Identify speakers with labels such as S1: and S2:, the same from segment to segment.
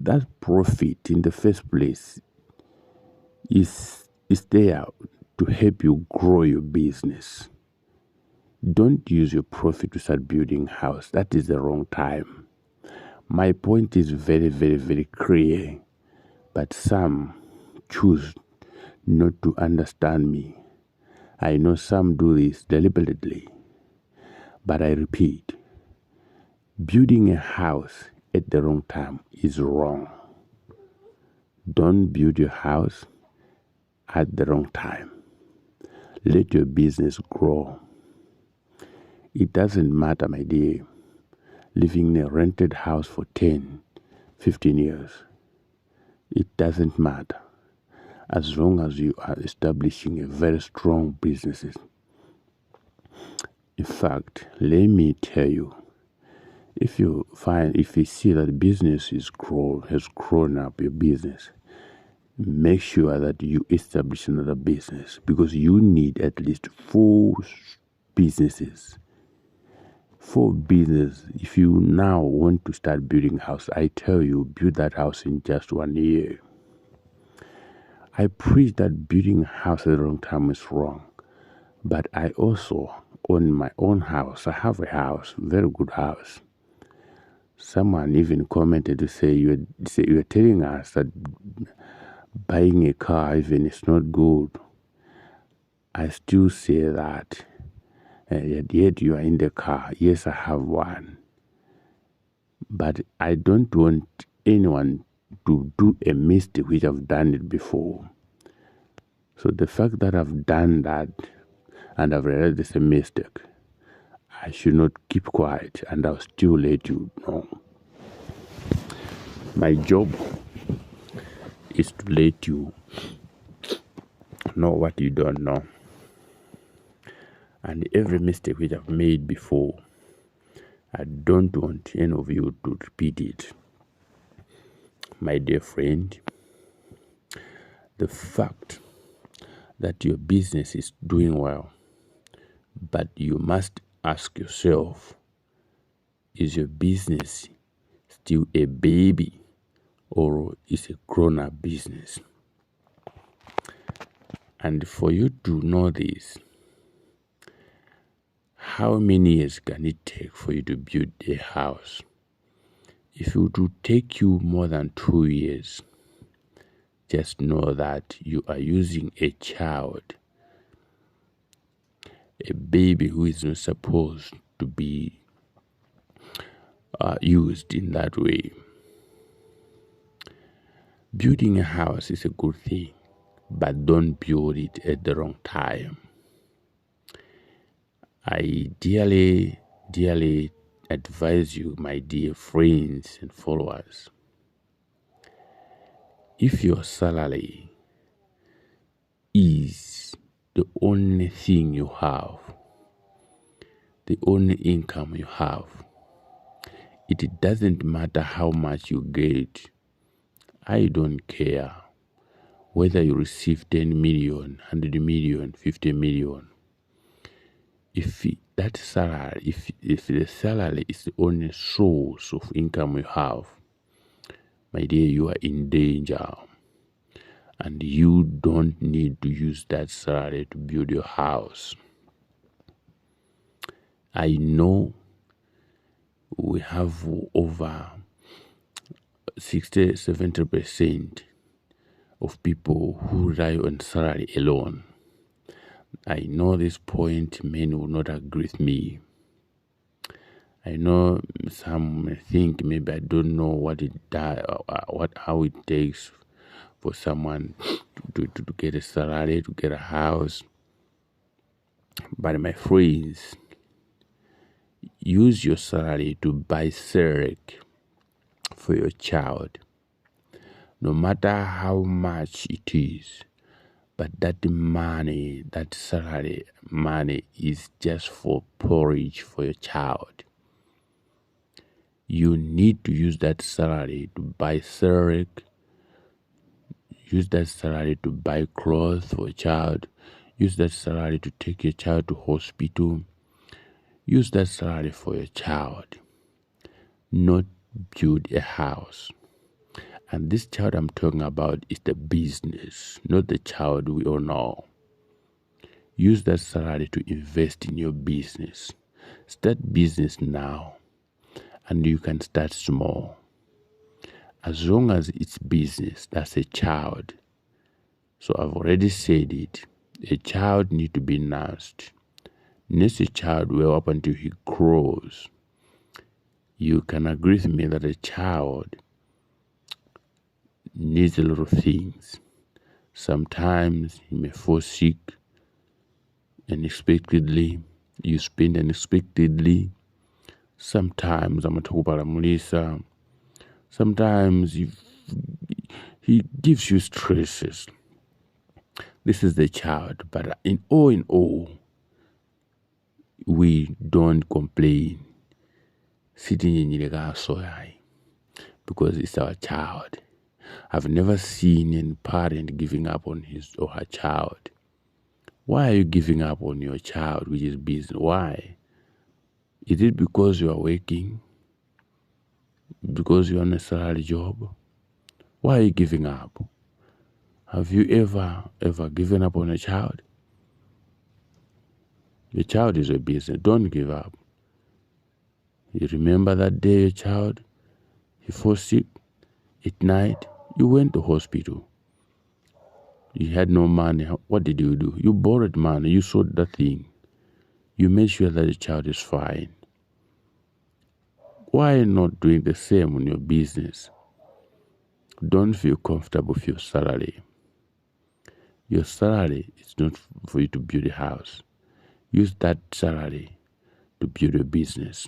S1: that profit in the first place is there to help you grow your business. Don't use your profit to start building a house. That is the wrong time. My point is very, very, very clear, but some choose not to understand me. I know some do this deliberately, but I repeat, building a house at the wrong time is wrong. Don't build your house at the wrong time. Let your business grow. It doesn't matter, my dear, living in a rented house for 10, 15 years. It doesn't matter as long as you are establishing a very strong business. In fact, let me tell you, if you see that business has grown up, your business, make sure that you establish another business, because you need at least 4 businesses. 4 business. If you now want to start building a house, I tell you, build that house in just 1 year. I preach that building a house at the wrong time is wrong, but I also own my own house. I have a house, very good house. Someone even commented to say you are telling us that buying a car even is not good. I still say that. Yet you are in the car. Yes, I have one. But I don't want anyone to do a mistake which I've done it before. So the fact that I've done that and I've realized it's a mistake, I should not keep quiet, and I'll still let you know. My job is to let you know what you don't know. And every mistake which I've made before, I don't want any of you to repeat it. My dear friend, the fact that your business is doing well, but you must ask yourself, is your business still a baby or is a grown-up business? And for you to know this, how many years can it take for you to build a house? If it would take you more than 2 years, just know that you are using a child, a baby who is not supposed to be used in that way. Building a house is a good thing, but don't build it at the wrong time. I dearly, dearly advise you, my dear friends and followers, if your salary is the only thing you have, the only income you have, it doesn't matter how much you get. I don't care whether you receive 10 million, 100 million, 50 million. If that salary, if the salary is the only source of income you have, my dear, you are in danger. And you don't need to use that salary to build your house. I know we have over 60-70% of people who rely on salary alone. I know this point many will not agree with me. I know some may think maybe I don't know what it does, how it takes for someone to get a salary, to get a house. But my friends, use your salary to buy cereal for your child, no matter how much it is. But that money, that salary money, is just for porridge for your child. You need to use that salary to buy cereal, use that salary to buy clothes for your child, use that salary to take your child to hospital, use that salary for your child, not build a house. And this child I'm talking about is the business, not the child we all know. Use that salary to invest in your business. Start business now, and you can start small. As long as it's business, that's a child. So I've already said it. A child needs to be nursed. Nurse a child well up until he grows. You can agree with me that a child needs a lot of things. Sometimes he may fall sick unexpectedly. You spend unexpectedly. Sometimes Mulisa. Sometimes he gives you stresses. This is the child, but in all, we don't complain. Sitting in Soyai because it's our child. I've never seen a parent giving up on his or her child. Why are you giving up on your child, which is business? Why? Is it because you are working? Because you're on a salary job? Why are you giving up? Have you ever given up on a child? The child is a business. Don't give up. You remember that day your child, he fell sick at night, you went to hospital. You had no money. What did you do? You borrowed money. You sold that thing. You made sure that the child is fine. Why not doing the same on your business? Don't feel comfortable with your salary. Your salary is not for you to build a house. Use that salary to build a business.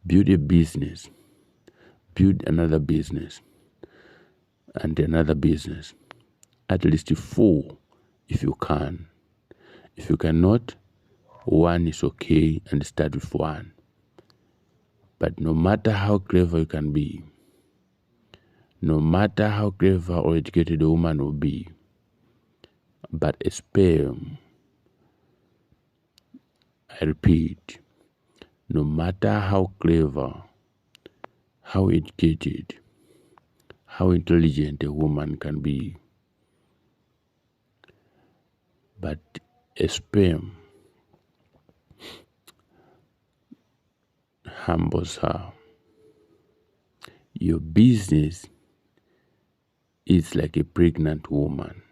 S1: Build a business. Build another business. And another business. At least 4 if you can. If you cannot, 1 is okay and start with 1. But no matter how clever you can be, no matter how clever or educated a woman will be, but a sperm, I repeat, no matter how clever, how educated, how intelligent a woman can be, but a sperm humbles her. Your business is like a pregnant woman.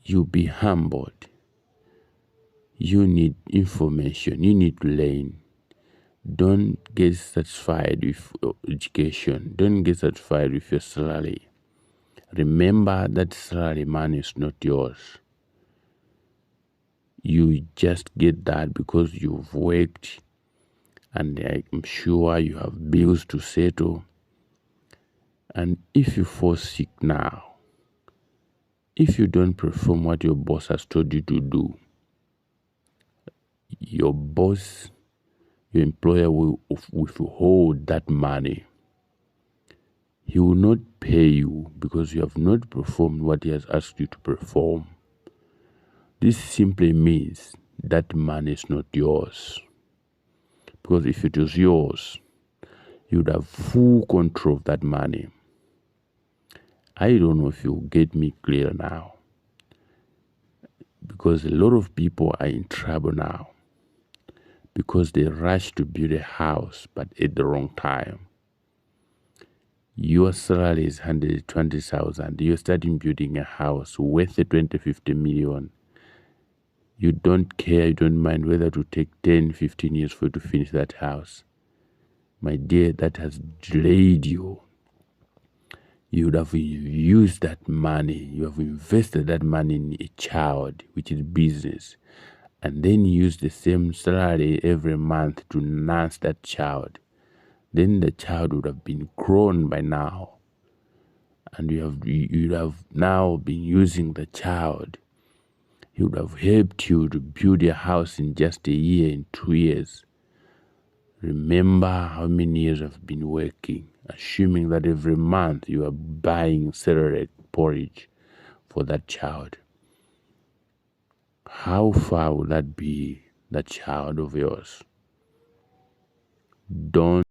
S1: You be humbled. You need information. You need to learn. Don't get satisfied with education. Don't get satisfied with your salary. Remember that salary money is not yours. You just get that because you've worked, and I'm sure you have bills to settle. And if you fall sick now, if you don't perform what your boss has told you to do, your boss, your employer will withhold that money. He will not pay you because you have not performed what he has asked you to perform. This simply means that money is not yours. Because if it was yours, you would have full control of that money. I don't know if you get me clear now. Because a lot of people are in trouble now. Because they rush to build a house, but at the wrong time. Your salary is 120,000. You're starting building a house worth 20-50 million. You don't care, you don't mind whether to take 10-15 years for you to finish that house. My dear, that has delayed you. You would have used that money. You have invested that money in a child, which is business. And then use the same salary every month to nurse that child. Then the child would have been grown by now. And you have now been using the child. He would have helped you to build a house in just a year, in 2 years. Remember how many years I've been working, assuming that every month you are buying celery porridge for that child. How far will that be, that child of yours? Don't